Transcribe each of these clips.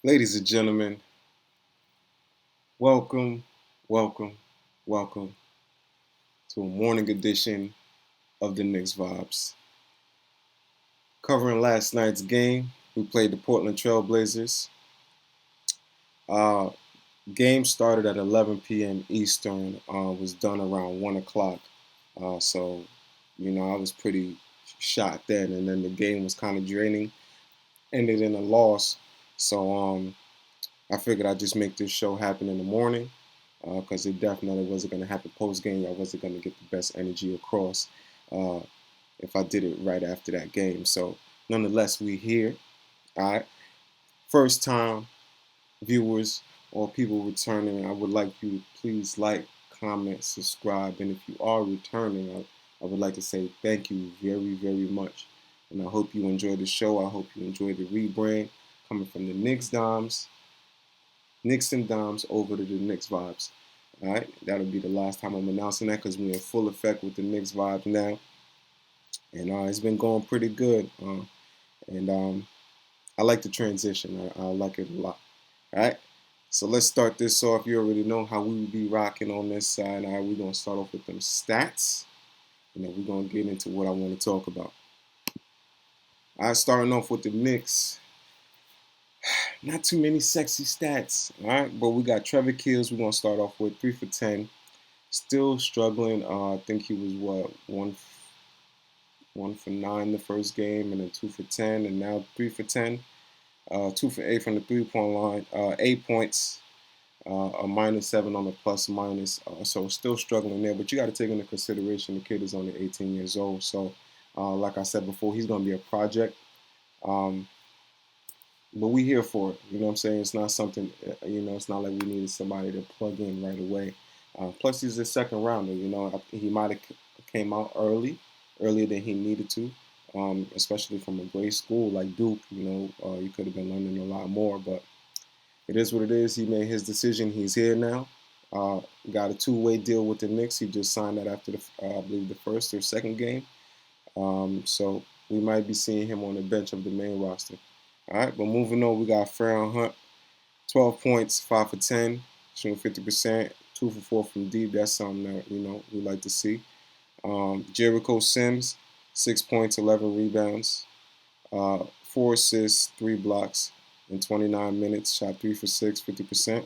Ladies and gentlemen, welcome, welcome, welcome to a morning edition of the Knicks Vibes. Covering last night's game, we played the Portland Trail Blazers. Game started at 11 p.m. Eastern, was done around 1 o'clock. So, I was pretty shocked then. And then the game was kind of draining, ended in a loss. So, I figured I'd just make this show happen in the morning because it definitely wasn't going to happen post-game. I wasn't going to get the best energy across if I did it right after that game. So, nonetheless, we're here. All right. First time viewers or people returning, I would like you to please like, comment, subscribe. And if you are returning, I would like to say thank you very, very much. And I hope you enjoy the show. I hope you enjoy the rebrand coming from the Knicks and Dimes over to the Knicks Vibes. All right, that'll be the last time I'm announcing that because we're in full effect with the Knicks Vibes now. And it's been going pretty good. I like the transition. I like it a lot. All right, so let's start this off. You already know how we would be rocking on this side. All right, we're going to start off with them stats. And then we're going to get into what I want to talk about. All right, starting off with the Knicks. Not too many sexy stats, all right? But we got Trevor Keels. We're going to start off with 3 for 10. Still struggling. I think he was, one for 9 the first game, and then 2 for 10, and now 3 for 10. 2 for 8 from the three-point line. 8 points, a -7 on the plus minus. So still struggling there. But you got to take into consideration the kid is only 18 years old. So Like I said before, he's going to be a project. Um, but we here for it. You know what I'm saying? It's not something, it's not like we needed somebody to plug in right away. Plus, he's a second rounder. He might have came out earlier than he needed to, especially from a great school like Duke. You could have been learning a lot more, but it is what it is. He made his decision. He's here now. Uh, got a two-way deal with the Knicks. He just signed that after I believe the first or second game. So we might be seeing him on the bench of the main roster. All right, but moving on, we got Farron Hunt, 12 points, 5 for 10, shooting 50%, 2 for 4 from deep. That's something that we like to see. Jericho Sims, 6 points, 11 rebounds, 4 assists, 3 blocks in 29 minutes. Shot 3 for 6, 50%.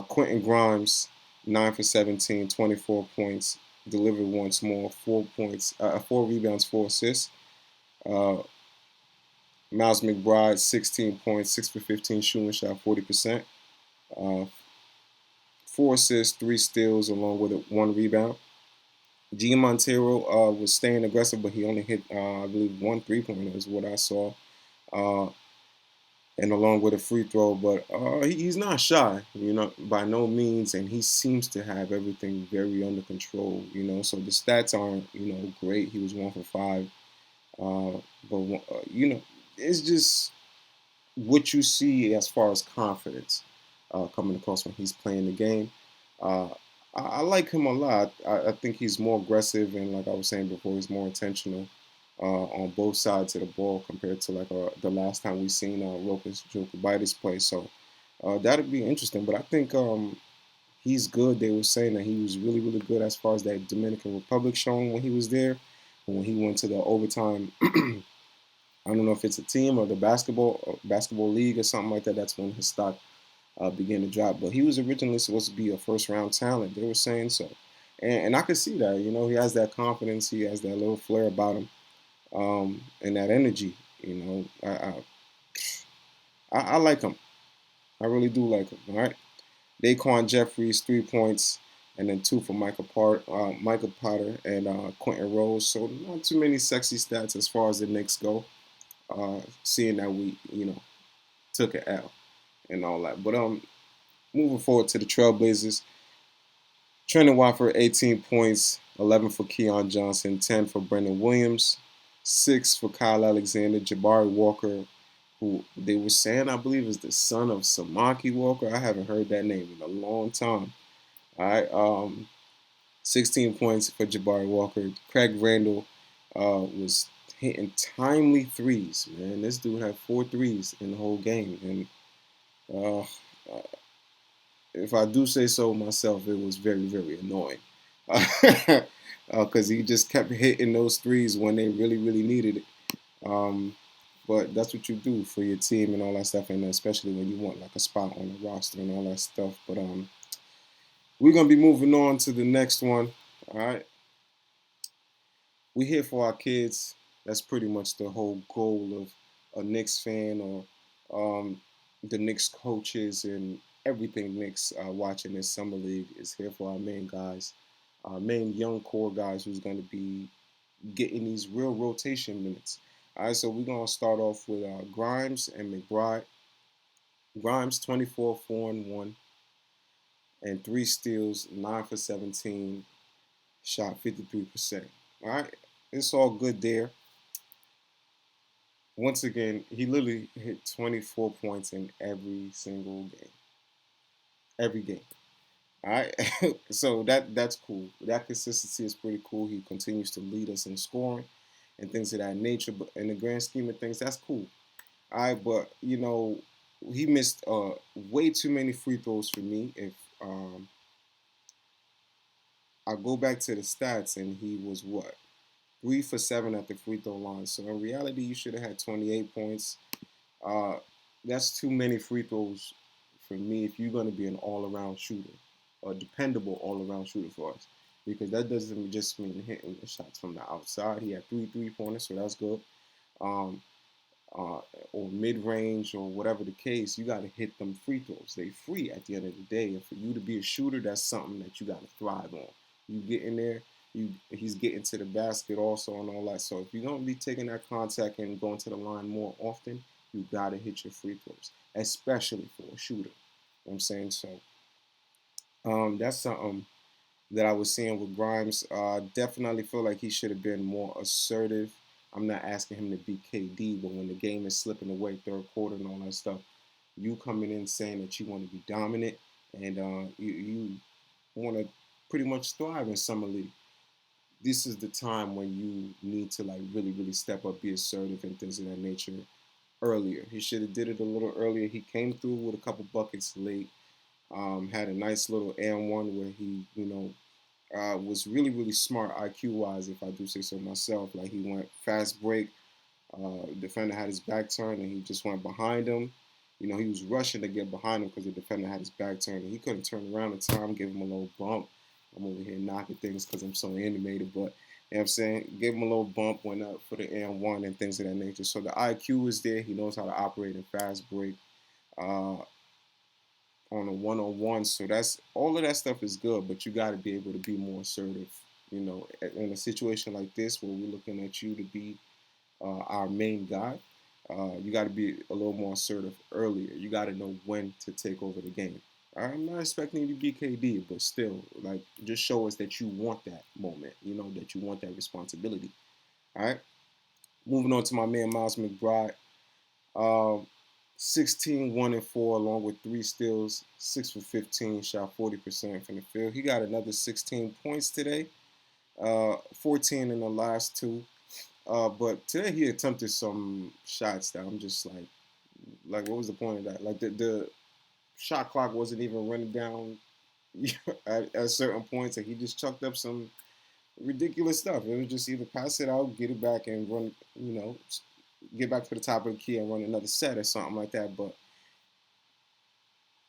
Quentin Grimes, 9 for 17, 24 points, delivered once more, 4 points, 4 rebounds, 4 assists. Uh, Miles McBride, 16 points, 6 for 15, shooting shot 40%. Uh, 4 assists, 3 steals, along with 1 rebound. G. Montero was staying aggressive, but he only hit, I believe, 1 3-pointer is what I saw. Uh, and along with a free throw, but he's not shy, by no means, and he seems to have everything very under control, So the stats aren't, great. He was 1 for 5, but it's just what you see as far as confidence coming across when he's playing the game. Uh, I like him a lot. I think he's more aggressive, and like I was saying before, he's more intentional on both sides of the ball compared to like the last time we seen Rokas Jokic play. So that'd be interesting. But I think he's good. They were saying that he was really, really good as far as that Dominican Republic showing when he was there, and when he went to the overtime. I don't know if it's a team or the basketball league or something like that. That's when his stock began to drop. But he was originally supposed to be a first round talent. They were saying so, and I could see that. He has that confidence. He has that little flair about him, and that energy. I like him. I really do like him. All right, Daquan Jeffries, 3 points, and then 2 for Michael Potter and Quentin Rose. So not too many sexy stats as far as the Knicks go. Seeing that we took an L and all that. But moving forward to the Trailblazers, Trendon Watford, 18 points, 11 for Keon Johnson, 10 for Brendan Williams, 6 for Kyle Alexander, Jabari Walker, who they were saying I believe is the son of Samaki Walker. I haven't heard that name in a long time. All right, 16 points for Jabari Walker. Craig Randall was hitting timely threes. Man, this dude had 4 threes in the whole game, and uh, if I do say so myself, it was very, very annoying because he just kept hitting those threes when they really, really needed it. But that's what you do for your team and all that stuff, and especially when you want like a spot on the roster and all that stuff. But we're gonna be moving on to the next one. All right, we here for our kids. That's pretty much the whole goal of a Knicks fan or the Knicks coaches and everything Knicks watching this summer league is here for our main guys, our main young core guys who's going to be getting these real rotation minutes. All right, so we're going to start off with Grimes and McBride. Grimes 24, 4 and 1, and 3 steals, 9 for 17, shot 53%. All right, it's all good there. Once again, he literally hit 24 points in every single game. Every game. All right. So that's cool. That consistency is pretty cool. He continues to lead us in scoring and things of that nature. But in the grand scheme of things, that's cool. All right, but he missed way too many free throws for me. If I go back to the stats, and he was what, 3 for 7 at the free throw line. So in reality, you should have had 28 points. Uh, that's too many free throws for me if you're going to be an all-around shooter, a dependable all-around shooter for us. Because that doesn't just mean hitting the shots from the outside. He had 3 3-pointers, so that's good. Um, or mid-range or whatever the case, you got to hit them free throws. They free at the end of the day. And for you to be a shooter, that's something that you got to thrive on. You get in there, He's getting to the basket also and all that. So if you're gonna be taking that contact and going to the line more often, you gotta hit your free throws, especially for a shooter. You know what I'm saying? So that's something that I was seeing with Grimes. Definitely feel like he should have been more assertive. I'm not asking him to be KD, but when the game is slipping away, third quarter and all that stuff, you coming in saying that you want to be dominant and you want to pretty much thrive in summer league. This is the time when you need to like really, really step up, be assertive, and things of that nature earlier. He should have did it a little earlier. He came through with a couple buckets late. Had a nice little and one where he, was really, really smart IQ wise, if I do say so myself. Like he went fast break, defender had his back turned and he just went behind him. He was rushing to get behind him because the defender had his back turned and he couldn't turn around in time, give him a little bump. I'm over here knocking things because I'm so animated, but you know what I'm saying? Give him a little bump, went up for the and one and things of that nature. So the IQ is there. He knows how to operate in fast break. On a one-on-one. So that's all of that stuff is good, but you got to be able to be more assertive. In a situation like this where we're looking at you to be our main guy, you got to be a little more assertive earlier. You got to know when to take over the game. I'm not expecting you to be KD, but still, like, just show us that you want that moment. That you want that responsibility. All right. Moving on to my man Miles McBride. Um, 16, 1 and 4, along with 3 steals, 6 for 15, shot 40% from the field. He got another 16 points today, 14 in the last two. But today he attempted some shots that I'm just like, what was the point of that? Like the shot clock wasn't even running down at certain points, and he just chucked up some ridiculous stuff. It was just either pass it out, get it back, and run. Get back to the top of the key and run another set or something like that. But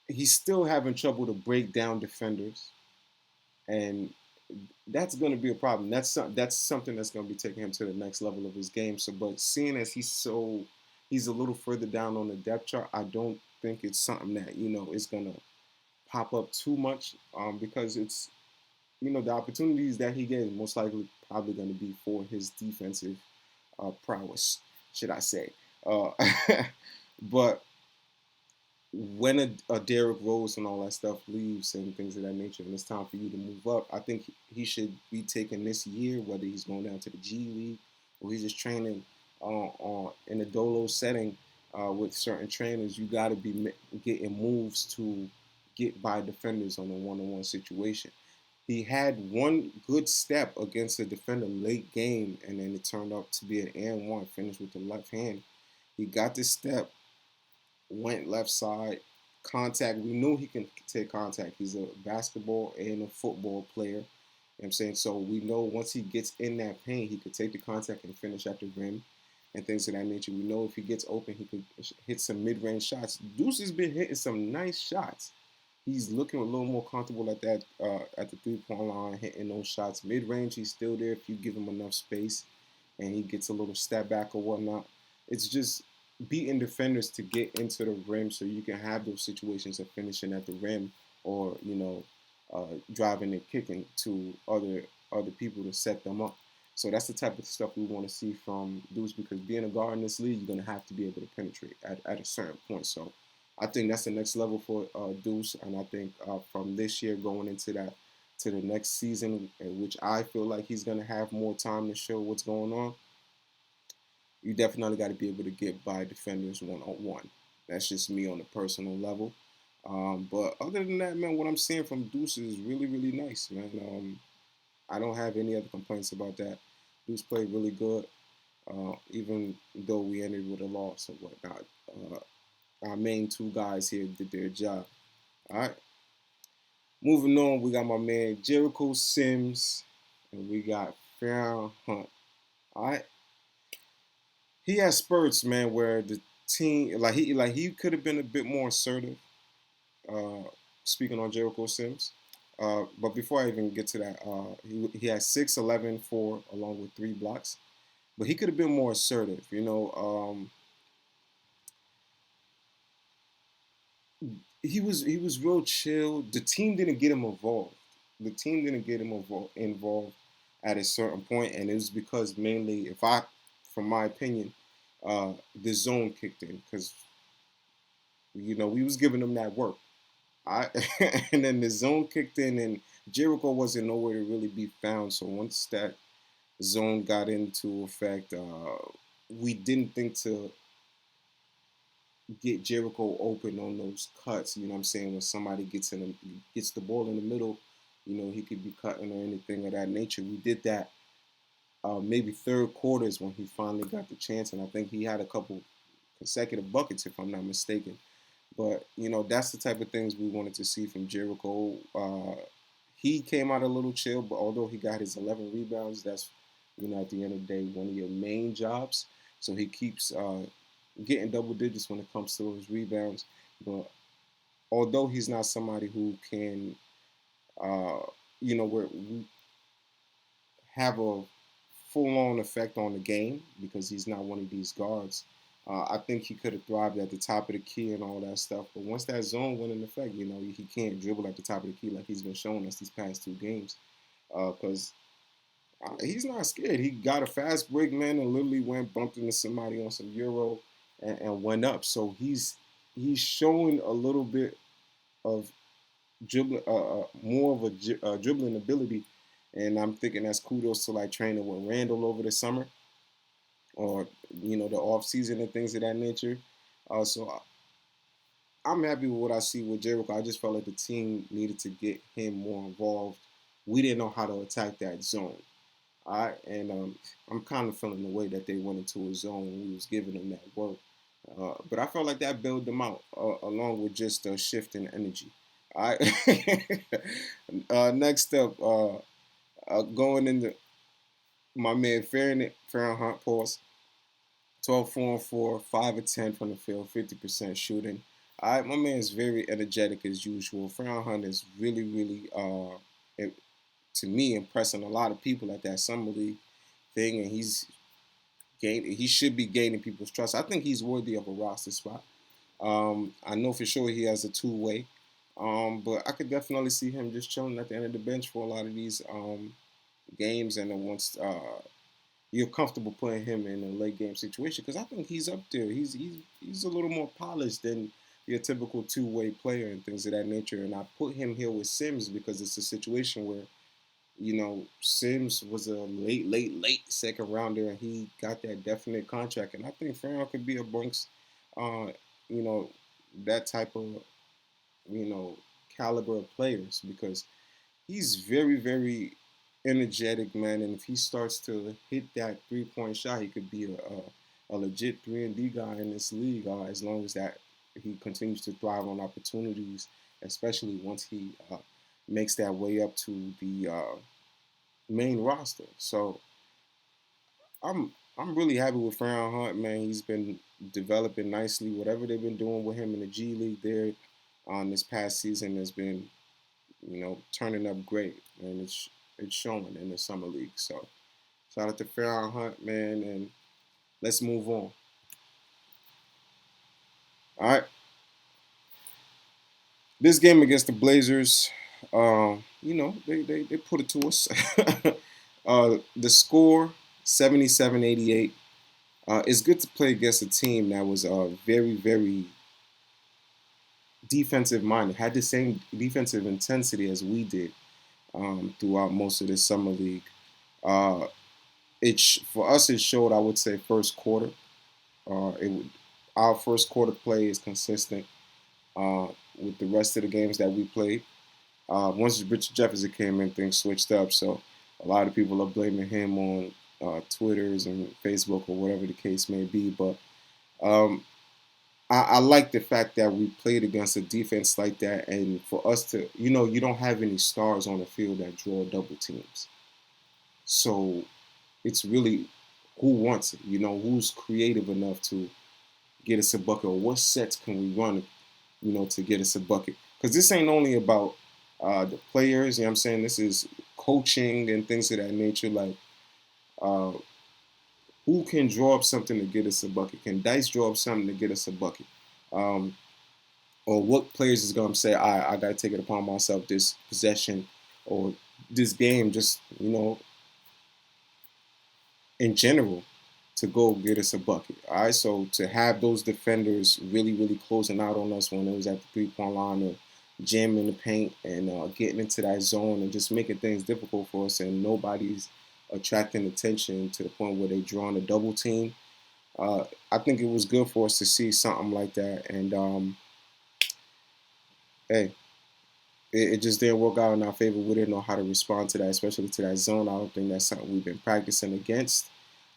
he's still having trouble to break down defenders, and that's going to be a problem. That's something that's going to be taking him to the next level of his game. So, but seeing as he's a little further down on the depth chart, I don't think it's something that is going to pop up too much because it's the opportunities that he gets most likely probably going to be for his defensive prowess, should I say? Uh, but when a Derrick Rose and all that stuff leaves and things of that nature, and it's time for you to move up, I think he should be taking this year, whether he's going down to the G League or he's just training in a dolo setting with certain trainers. You got to be getting moves to get by defenders on a one-on-one situation. He had one good step against a defender late game, and then it turned out to be an and one finish with the left hand. He got this step, went left side, contact. We knew he can take contact. He's a basketball and a football player. You know what I'm saying? So we know once he gets in that paint, he could take the contact and finish at the rim and things of that nature. We know if he gets open, he could hit some mid-range shots. Deuce has been hitting some nice shots. He's looking a little more comfortable at that at the three-point line, hitting those shots. Mid-range, he's still there if you give him enough space and he gets a little step back or whatnot. It's just beating defenders to get into the rim so you can have those situations of finishing at the rim or driving and kicking to other people to set them up. So that's the type of stuff we want to see from Deuce because being a guard in this league, you're going to have to be able to penetrate at a certain point. So I think that's the next level for Deuce, and I think from this year going into that to the next season, in which I feel like he's going to have more time to show what's going on. You definitely got to be able to get by defenders one-on-one. That's just me on a personal level. But other than that, man, what I'm seeing from Deuce is really, really nice, man. I don't have any other complaints about that. Deuce played really good, even though we ended with a loss or whatnot. Our main two guys here did their job. All right. Moving on, we got my man Jericho Sims, and we got Farron Hunt. All right. He has spurts, man, where the team he could have been a bit more assertive. Uh, Speaking on Jericho Sims. But before I even get to that, he has 6, 11, 4, along with 3 blocks. But he could have been more assertive. He was real chill. The team didn't get him involved. The team didn't get him involved at a certain point, and it was because mainly, from my opinion, the zone kicked in because we was giving them that work. I and then the zone kicked in, and Jericho wasn't nowhere to really be found. So once that zone got into effect, we didn't think to get Jericho open on those cuts. You know what I'm saying? When somebody gets the ball in the middle, he could be cutting or anything of that nature. We did that maybe third quarters when he finally got the chance, and I think he had a couple consecutive buckets if I'm not mistaken. But that's the type of things we wanted to see from Jericho. He came out a little chill, but although he got his 11 rebounds, that's at the end of the day one of your main jobs. So he keeps getting double digits when it comes to those rebounds. But although he's not somebody who can, uh, where we have a full-on effect on the game because he's not one of these guards. I think he could have thrived at the top of the key and all that stuff. But once that zone went in effect, he can't dribble at the top of the key like he's been showing us these past two games. Because he's not scared. He got a fast break, man, and literally bumped into somebody on some Euro and went up. So he's showing a little bit of dribbling, more of a dribbling ability. And I'm thinking that's kudos to like training with Randall over the summer or the off season and things of that nature. So I'm happy with what I see with Jericho. I just felt like the team needed to get him more involved. We didn't know how to attack that zone. All right, and I'm kind of feeling the way that they went into a zone when we was giving them that work. But I felt like that bailed them out, along with just a shift in energy. All right. Next up, going into my man Farron Hunt, pause. 12 4 and 4, 5 of 10 from the field, 50% shooting. All right, my man is very energetic as usual. Farron Hunt is really, really, to me, impressing a lot of people at that summer league thing, and he should be gaining people's trust. I think he's worthy of a roster spot. I know for sure he has a two-way, but I could definitely see him just chilling at the end of the bench for a lot of these games, and then once you're comfortable putting him in a late game situation, because I think he's up there. He's a little more polished than your typical two-way player and things of that nature. And I put him here with Sims because it's a situation where Sims was a late second rounder, and he got that definite contract. And I think Farrell could be amongst, uh, you know, that type of, you know, caliber of players because he's very, very energetic, man. And if he starts to hit that 3-point shot, he could be a legit 3-and-D guy in this league as long as that he continues to thrive on opportunities, especially once he makes that way up to the main roster. So I'm really happy with Farron Hunt, man. He's been developing nicely. Whatever they've been doing with him in the G League there on this past season has been, turning up great, and it's showing in the summer league. So shout out to Farron Hunt, man, and let's move on. All right, this game against the Blazers, they put it to us. The score 77-88. It's good to play against a team that was very, very defensive minded, had the same defensive intensity as we did throughout most of this summer league. Uh, for us, it showed. I would say first quarter. Our first quarter play is consistent uh, with the rest of the games that we played. Once Richard Jefferson came in, things switched up. So a lot of people are blaming him on Twitters and Facebook or whatever the case may be. But um, I like the fact that we played against a defense like that, and for us to, you don't have any stars on the field that draw double teams. So it's really who wants it, who's creative enough to get us a bucket, or what sets can we run, to get us a bucket. Because this ain't only about the players, you know what I'm saying? This is coaching and things of that nature. Like, uh, who can draw up something to get us a bucket? Can Dice draw up something to get us a bucket? Um, or what players is going to say, I got to take it upon myself this possession or this game, just, in general to go get us a bucket. All right, so to have those defenders really, really closing out on us when it was at the 3-point line or jamming the paint and getting into that zone and just making things difficult for us, and nobody's attracting attention to the point where they're drawing a double team. I think it was good for us to see something like that, and hey, it just didn't work out in our favor. We didn't know how to respond to that, especially to that zone. I don't think that's something we've been practicing against.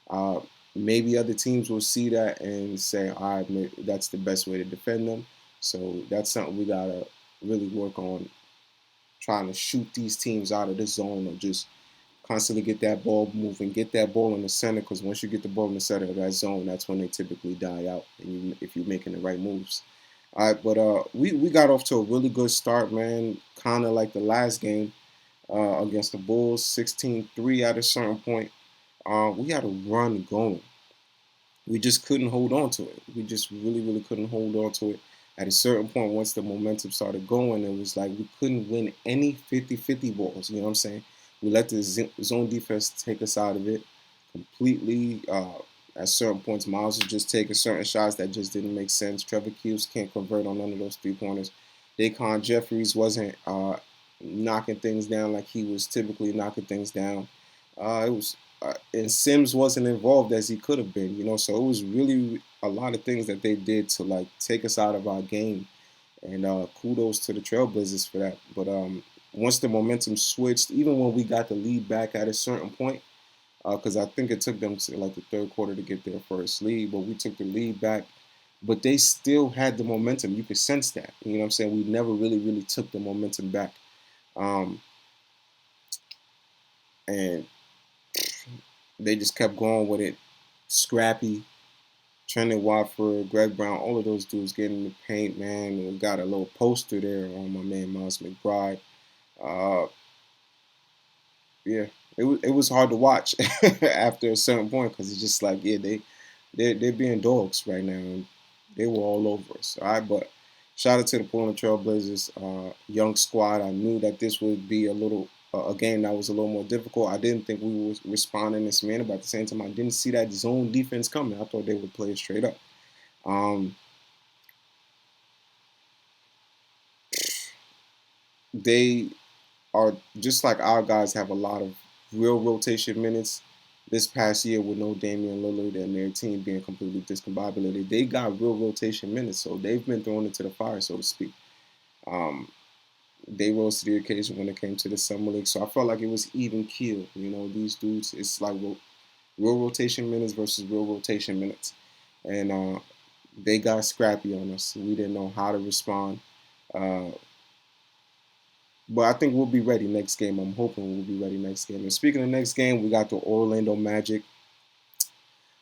Uh, Maybe other teams will see that and say, all right, that's the best way to defend them. So that's something we gotta really work on, trying to shoot these teams out of the zone or just constantly get that ball moving, get that ball in the center. Because once you get the ball in the center of that zone, that's when they typically die out, and if you're making the right moves. All right, but we got off to a really good start, man. Kind of like the last game against the Bulls, 16-3 at a certain point. We had a run going. We just couldn't hold on to it. We just really, really couldn't hold on to it. At a certain point, once the momentum started going, it was like we couldn't win any 50-50 balls. You know what I'm saying? We let the zone defense take us out of it completely. At certain points, Miles was just taking certain shots that just didn't make sense. Trevor Hughes can't convert on none of those 3-pointers. Daquan Jeffries wasn't knocking things down like he was typically knocking things down. It was and Sims wasn't involved as he could have been, you know. So it was really a lot of things that they did to like take us out of our game, and kudos to the Trailblazers for that. But once the momentum switched, even when we got the lead back at a certain point, because I think it took them to like the third quarter to get their first lead, but we took the lead back. But they still had the momentum. You could sense that. You know what I'm saying? We never really, really took the momentum back. Um, and they just kept going with it. Scrappy, Trendon Watford, Greg Brown, all of those dudes getting in the paint, man. We got a little poster there on my man Miles McBride. Uh, yeah, it was hard to watch after a certain point because it's just like, yeah, they're being dogs right now, and they were all over us. All right, but shout out to the Portland Trailblazers, young squad. I knew that this would be a game that was a little more difficult. I didn't think we would respond in this manner, but at the same time, I didn't see that zone defense coming. I thought they would play it straight up. Um, they are just like our guys have a lot of real rotation minutes. This past year with no Damian Lillard and their team being completely discombobulated, they got real rotation minutes, so they've been thrown into the fire, so to speak. Um, they rose to the occasion when it came to the summer league, so I felt like it was even keel. You know, these dudes, it's like real rotation minutes versus real rotation minutes, and they got scrappy on us. We didn't know how to respond. Uh, But I think we'll be ready next game. I'm hoping we'll be ready next game. And speaking of next game, we got the Orlando Magic.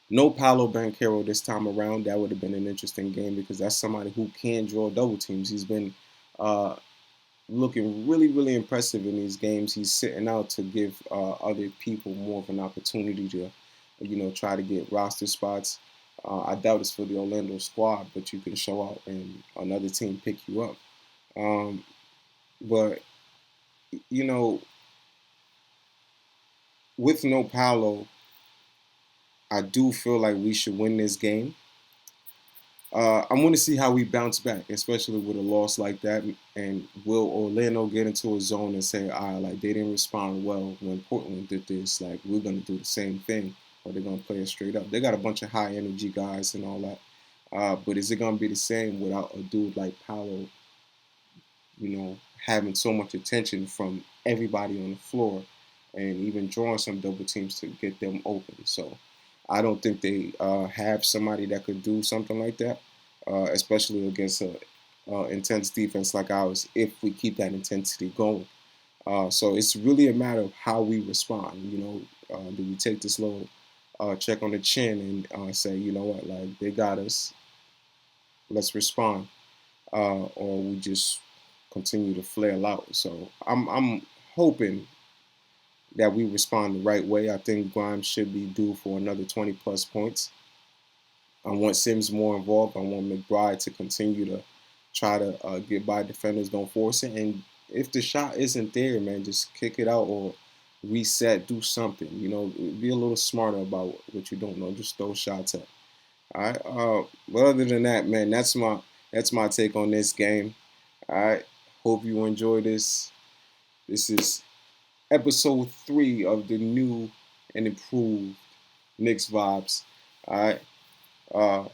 No Paolo Banchero this time around. That would have been an interesting game because that's somebody who can draw double teams. He's been uh, looking really, really impressive in these games. He's sitting out to give other people more of an opportunity to, try to get roster spots. I doubt it's for the Orlando squad, but you can show out and another team pick you up. Um, but you know, with no Paolo, I do feel like we should win this game. I want to see how we bounce back, especially with a loss like that. And will Orlando get into a zone and say, like they didn't respond well when Portland did this, like we're going to do the same thing, or they're going to play it straight up? They got a bunch of high energy guys and all that. But is it going to be the same without a dude like Paolo, having so much attention from everybody on the floor and even drawing some double teams to get them open? So I don't think they have somebody that could do something like that, especially against a intense defense like ours. If we keep that intensity going, so it's really a matter of how we respond. Do we take this little check on the chin and say, you know what, like they got us, let's respond, or we just continue to flail out. So I'm hoping that we respond the right way. I think Grimes should be due for another 20 plus points. I want Sims more involved. I want McBride to continue to try to get by defenders, don't force it. And if the shot isn't there, man, just kick it out or reset, do something. You know, be a little smarter about what you don't know. Just throw shots up. All right. But other than that, man, that's my take on this game. All right. Hope you enjoy this. This is episode 3 of the new and improved Knicks vibes. All right. Uh,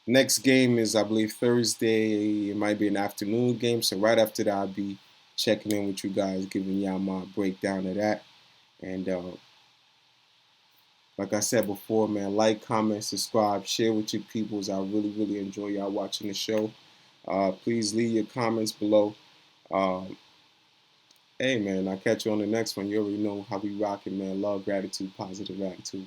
Next game is, I believe, Thursday. It might be an afternoon game. So right after that, I'll be checking in with you guys, giving y'all my breakdown of that. And like I said before, man, like, comment, subscribe, share with your peoples. I really, really enjoy y'all watching the show. Please leave your comments below. Um, hey, man, I'll catch you on the next one. You already know how we rocking, man. Love, gratitude, positive attitude.